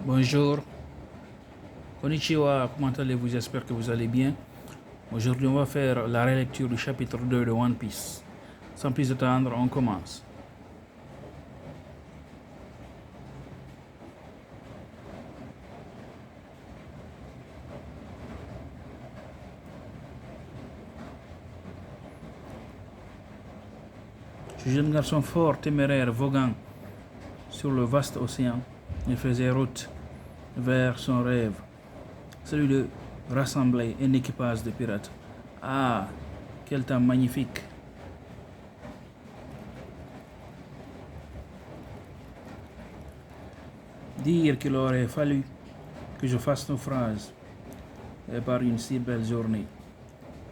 Bonjour, konnichiwa, comment allez-vous? J'espère que vous allez bien. Aujourd'hui, on va faire la relecture du chapitre 2 de One Piece. Sans plus attendre, on commence. Ce jeune garçon fort, téméraire, voguant sur le vaste océan, il faisait route vers son rêve, celui de rassembler un équipage de pirates. Ah, quel temps magnifique! Dire qu'il aurait fallu que je fasse naufrage par une si belle journée.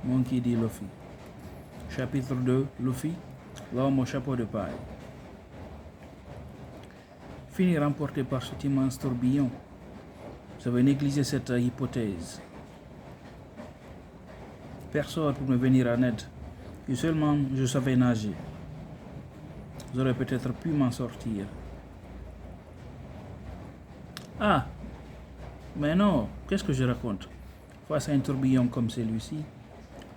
Monkey D. Luffy. Chapitre 2, Luffy, l'homme au chapeau de paille. Fini remporté par cet immense tourbillon. J'avais négligé cette hypothèse. Personne pour me venir en aide. Et seulement je savais nager. J'aurais peut-être pu m'en sortir. Ah, mais non, qu'est-ce que je raconte? Face à un tourbillon comme celui-ci,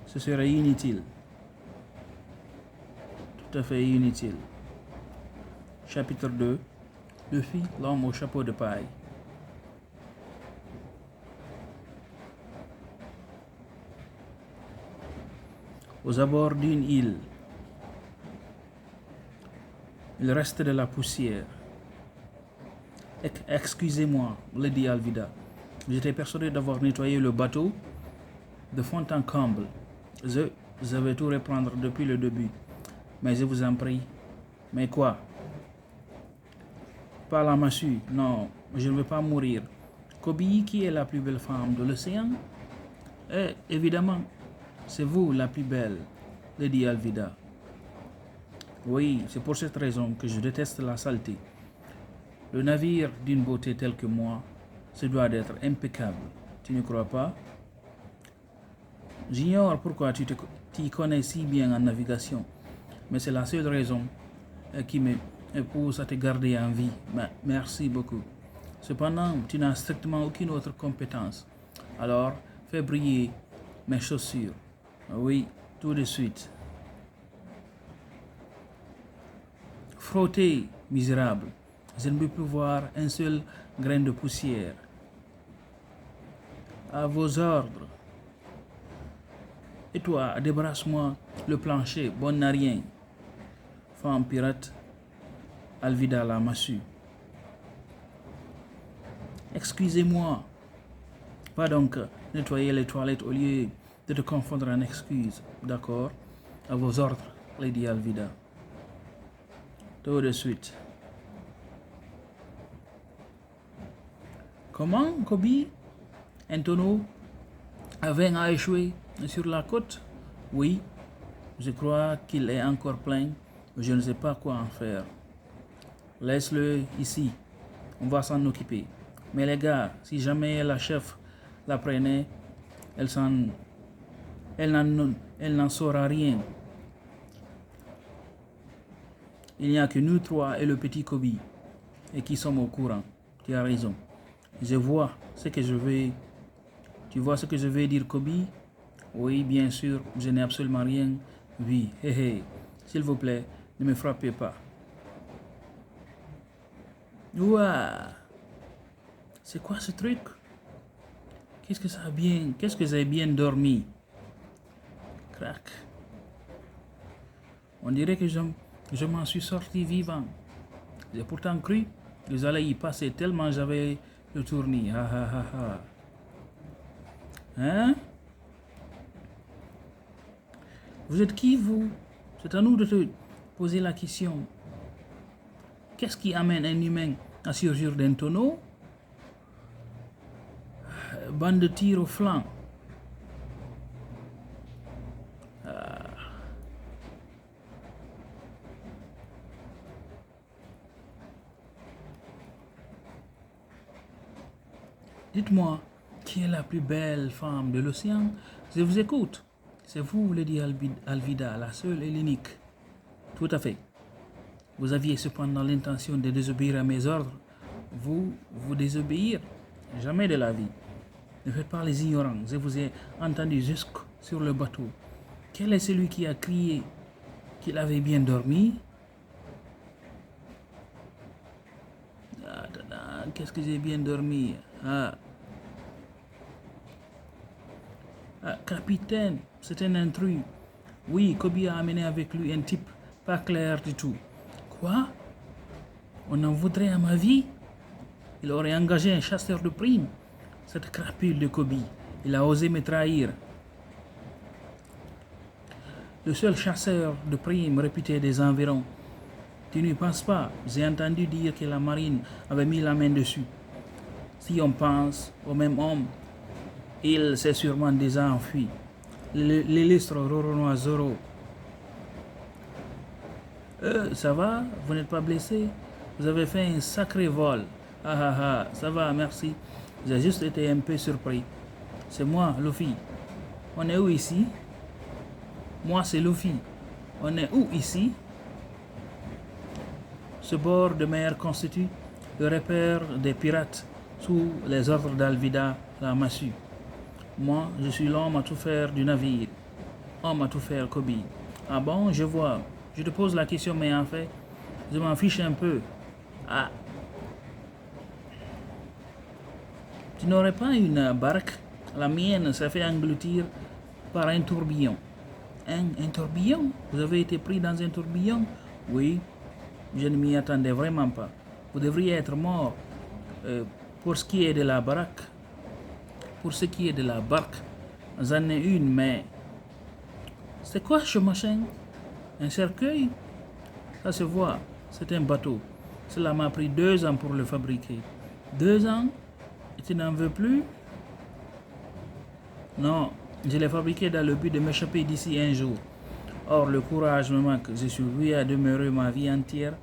ce serait inutile. Tout à fait inutile. Chapitre 2, Luffy, l'homme au chapeau de paille. Aux abords d'une île, il reste de la poussière. Excusez-moi, Lady Alvida. J'étais persuadé d'avoir nettoyé le bateau de fond en comble. Je vais tout reprendre depuis le début. Mais je vous en prie. Mais quoi? Pas la massue. Non, je ne veux pas mourir. Kobe, qui est la plus belle femme de l'océan? Évidemment, c'est vous la plus belle, Lady Alvida. Oui, c'est pour cette raison que je déteste la saleté. Le navire d'une beauté telle que moi, se doit d'être impeccable. Tu ne crois pas? J'ignore pourquoi tu t'y connais si bien en navigation, mais c'est la seule raison qui me pousse à te garder en vie. Merci beaucoup. Cependant, tu n'as strictement aucune autre compétence. Alors, fais briller mes chaussures. Oui, tout de suite. Frottez, misérable. Je ne peux plus voir un seul grain de poussière. À vos ordres. Et toi, débarrasse-moi le plancher, bon à rien. Femme pirate, Alvida la massue. Excusez-moi. Va donc nettoyer les toilettes au lieu de te confondre en excuses. D'accord? À vos ordres, Lady Alvida. Tout de suite. Comment, Kobe? Un tonneau à vin a échoué sur la côte? Oui, je crois qu'il est encore plein. Je ne sais pas quoi en faire. Laisse-le ici. On va s'en occuper. Mais les gars, si jamais la chef la prenait, elle n'en saura rien. Il n'y a que nous trois et le petit Kobe, et qui sommes au courant. Tu as raison. Je vois ce que je vais... Tu vois ce que je vais dire, Kobe? Oui, bien sûr, je n'ai absolument rien vu. S'il vous plaît, ne me frappez pas. Ouah! C'est quoi ce truc? Qu'est-ce que j'ai bien dormi? Crac. On dirait que je m'en suis sorti vivant. J'ai pourtant cru que j'allais y passer tellement j'avais le tournis. Hein? Vous êtes qui, vous? C'est à nous de te poser la question. Qu'est-ce qui amène un humain à surgir d'un tonneau? Bande de tir au flanc. Dites-moi, qui est la plus belle femme de l'océan? Je vous écoute. C'est vous, Lady Alvida, la seule et l'unique. Tout à fait. Vous aviez cependant l'intention de désobéir à mes ordres vous désobéir. Jamais de la vie. Ne faites pas les ignorants. Je vous ai entendu jusque sur le bateau. Quel est celui qui a crié qu'il avait bien dormi? Qu'est-ce que j'ai bien dormi? Capitaine, c'est un intrus. Oui, Kobe a amené avec lui un type pas clair du tout. Quoi? On en voudrait à ma vie? Il aurait engagé un chasseur de primes. Cette crapule de Kobe, il a osé me trahir. Le seul chasseur de primes réputé des environs. Tu n'y penses pas? J'ai entendu dire que la marine avait mis la main dessus. Si on pense au même homme, il s'est sûrement déjà enfui. L'illustre Roronoa Zoro. Ça va? Vous n'êtes pas blessé? Vous avez fait un sacré vol. Ça va, merci. J'ai juste été un peu surpris. C'est moi, Luffy. On est où ici? Moi, c'est Luffy. On est où ici? Ce bord de mer constitue le repère des pirates sous les ordres d'Alvida la massue. Moi, je suis l'homme à tout faire du navire. Homme à tout faire, Kobe. Ah bon, je vois. Je te pose la question, mais en fait, je m'en fiche un peu. Tu n'aurais pas une barque? La mienne s'est fait engloutir par un tourbillon. Un tourbillon? Vous avez été pris dans un tourbillon? Oui, je ne m'y attendais vraiment pas. Vous devriez être mort. Pour ce qui est de la barque, j'en ai une, mais... C'est quoi ce machin? Un cercueil? Ça se voit, c'est un bateau. Cela m'a pris 2 ans pour le fabriquer. 2 ans? Et tu n'en veux plus? Non, je l'ai fabriqué dans le but de m'échapper d'ici un jour. Or, le courage me manque. Je suis voué à demeurer ma vie entière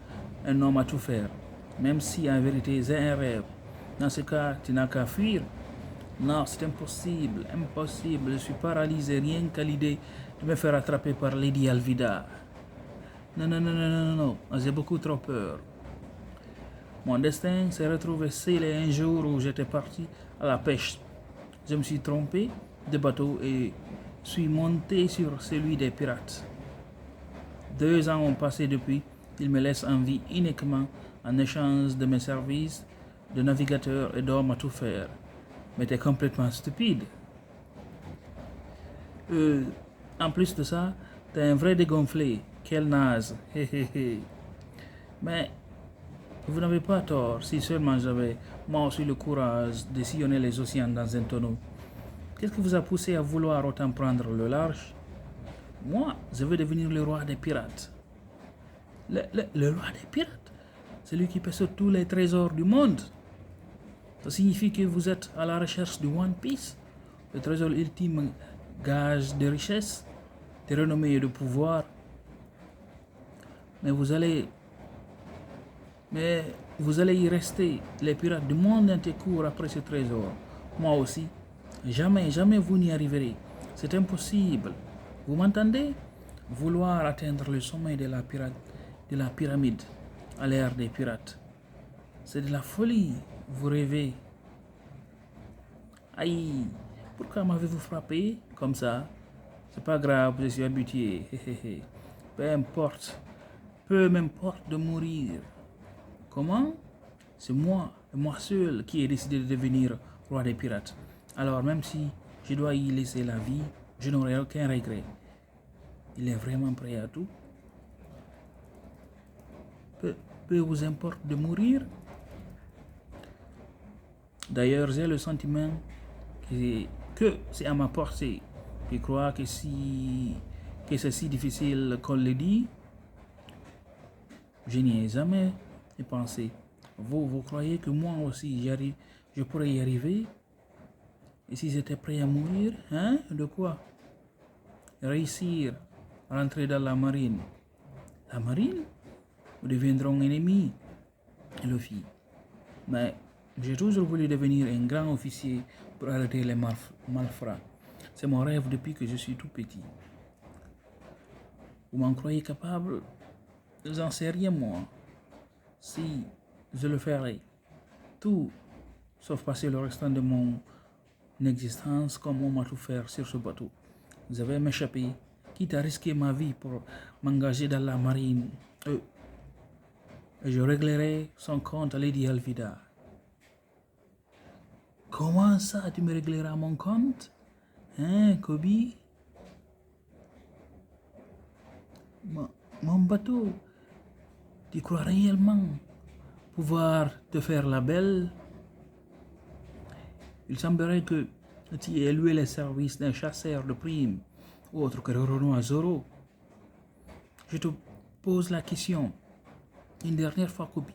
un homme à tout faire. Même si en vérité c'est un rêve. Dans ce cas, tu n'as qu'à fuir. Non, c'est impossible, impossible. Je suis paralysé rien qu'à l'idée de me faire attraper par Lady Alvida. Non, j'ai beaucoup trop peur. Mon destin s'est retrouvé scellé un jour où j'étais parti à la pêche. Je me suis trompé de bateau et suis monté sur celui des pirates. 2 ans ont passé depuis. Ils me laissent en vie uniquement en échange de mes services de navigateur et d'homme à tout faire. Mais t'es complètement stupide. En plus de ça, t'es un vrai dégonflé. Quel naze. Mais vous n'avez pas tort. Si seulement j'avais moi aussi le courage de sillonner les océans dans un tonneau. Qu'est-ce qui vous a poussé à vouloir autant prendre le large? Moi, je veux devenir le roi des pirates. Le roi des pirates? Celui qui possède tous les trésors du monde. Ça signifie que vous êtes à la recherche du One Piece, le trésor ultime, gage de richesse, de renommée et de pouvoir. Mais vous allez y rester. Les pirates du monde entier courent après ce trésor. Moi aussi. Jamais vous n'y arriverez. C'est impossible. Vous m'entendez? Vouloir atteindre le sommet de la pyramide à l'ère des pirates. C'est de la folie. Vous rêvez. Aïe, pourquoi m'avez-vous frappé comme ça? C'est pas grave, je suis habitué. Peu m'importe de mourir. Comment? C'est moi seul, qui ai décidé de devenir roi des pirates. Alors même si je dois y laisser la vie, je n'aurai aucun regret. Il est vraiment prêt à tout. Peu vous importe de mourir? D'ailleurs, j'ai le sentiment que c'est à ma portée. Je crois que c'est si difficile qu'on le dit. Je n'y ai jamais pensé. Vous croyez que moi aussi je pourrais y arriver? Et si j'étais prêt à mourir, hein? De quoi? Réussir à rentrer dans la marine. La marine? Nous deviendrons ennemis, Luffy. Mais j'ai toujours voulu devenir un grand officier pour arrêter les malfrats. C'est mon rêve depuis que je suis tout petit. Vous m'en croyez capable? J'en sais rien moi. Si, je le ferai. tout, sauf passer le restant de mon existence comme on m'a tout faire sur ce bateau. Vous avez m'échappé, quitte à risquer ma vie pour m'engager dans la marine. Et je réglerai son compte à Lady Alvida. Comment ça, tu me régleras mon compte? Hein, Kobe? Mon bateau, tu crois réellement pouvoir te faire la belle? Il semblerait que tu aies loué les services d'un chasseur de primes, autre que Roronoa Zoro. Je te pose la question, une dernière fois, Kobe.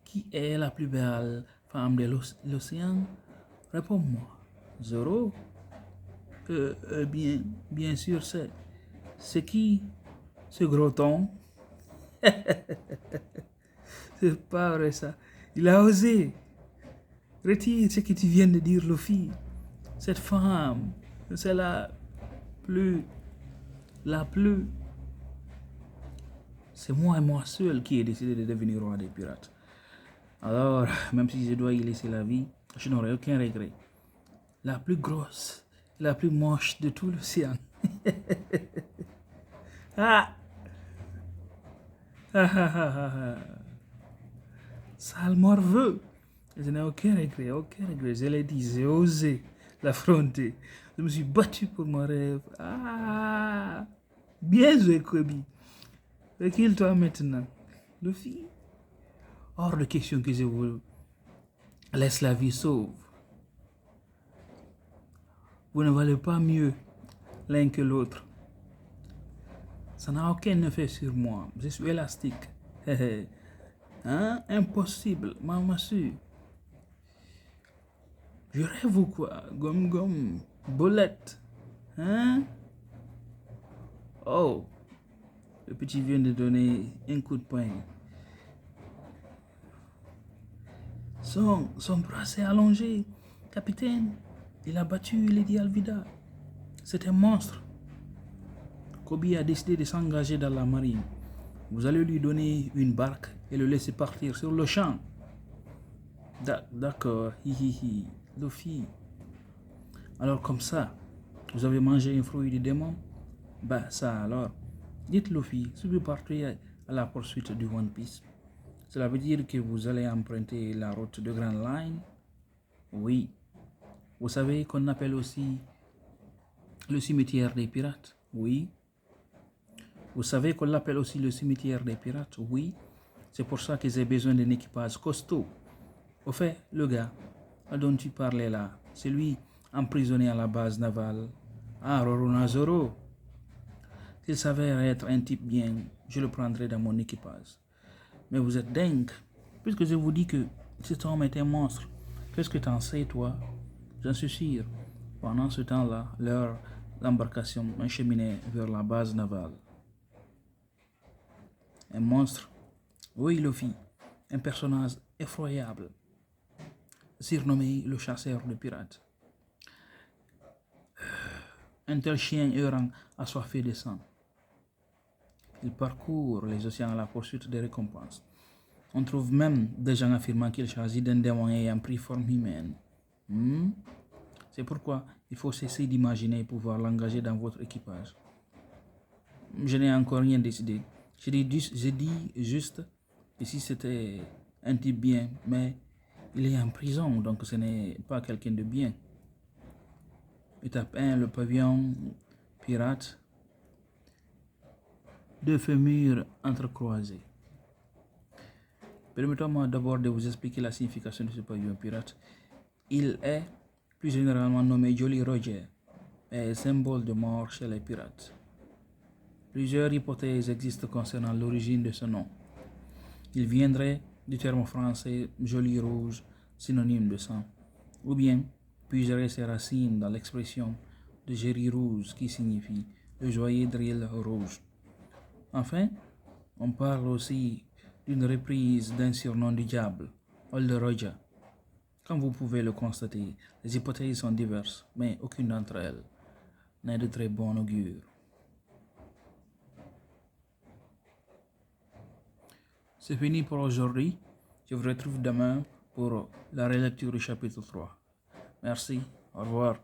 Qui est la plus belle femme de l'océan? Réponds-moi. Zoro? Bien sûr, c'est qui? Ce gros ton? C'est pas vrai ça. Il a osé. Retire ce que tu viens de dire, Luffy. Cette femme, c'est la plus... C'est moi et moi seul qui ai décidé de devenir roi des pirates. Alors, même si je dois y laisser la vie, je n'aurai aucun regret. La plus grosse, la plus moche de tout l'océan. Ah! Sale morveux. Je n'ai aucun regret, aucun regret. Je l'ai dit, j'ai osé l'affronter. Je me suis battu pour mon rêve. Ah! Bien joué, Kobe. Recule-toi maintenant. Luffy, hors de question que je vous laisse la vie sauve. Vous ne valez pas mieux l'un que l'autre. Ça n'a aucun effet sur moi. Je suis élastique. Hein? Impossible, maman sûre. Je rêve ou quoi? Gomme, bolette. Hein? Oh, le petit vient de donner un coup de poing. Son bras s'est allongé. Capitaine, il a battu Lady Alvida. C'est un monstre. Kobe a décidé de s'engager dans la marine. Vous allez lui donner une barque et le laisser partir sur le champ. D'accord, hihihi, Luffy. Alors comme ça, vous avez mangé un fruit du démon? Bah ça alors. Dites Luffy, si vous partez à la poursuite du One Piece, cela veut dire que vous allez emprunter la route de Grand Line? Oui. Vous savez qu'on appelle aussi le cimetière des pirates? Oui. Vous savez qu'on l'appelle aussi le cimetière des pirates? Oui. C'est pour ça que j'ai besoin d'un équipage costaud. Au fait, le gars dont tu parlais là, c'est lui emprisonné à la base navale. Ah, Roronoa Zoro. S'il s'avère être un type bien, je le prendrai dans mon équipage. Mais vous êtes dingue, puisque je vous dis que cet homme est un monstre. Qu'est-ce que t'en sais, toi? J'en suis sûr. Pendant ce temps-là, leur embarcation cheminait vers la base navale. Un monstre? Oui, Luffy. Un personnage effroyable, surnommé le chasseur de pirates. Un tel chien errant assoiffé de sang. Il parcourt les océans à la poursuite des récompenses. On trouve même des gens affirmant qu'il s'agit d'un démon ayant pris forme humaine. C'est pourquoi il faut cesser d'imaginer pouvoir l'engager dans votre équipage. Je n'ai encore rien décidé. Je dis juste que si c'était un type bien, mais il est en prison, donc ce n'est pas quelqu'un de bien. Étape 1, le pavillon pirate. 2 fémurs entrecroisés. Permettez-moi d'abord de vous expliquer la signification de ce pavillon pirate. Il est plus généralement nommé Jolly Roger et symbole de mort chez les pirates. Plusieurs hypothèses existent concernant l'origine de ce nom. Il viendrait du terme français Jolly Rouge, synonyme de sang, ou bien puiserait ses racines dans l'expression de Jerry Rouge qui signifie le joyeux drill rouge. Enfin, on parle aussi d'une reprise d'un surnom du diable, Old Roger. Comme vous pouvez le constater, les hypothèses sont diverses, mais aucune d'entre elles n'est de très bon augure. C'est fini pour aujourd'hui. Je vous retrouve demain pour la relecture du chapitre 3. Merci, au revoir.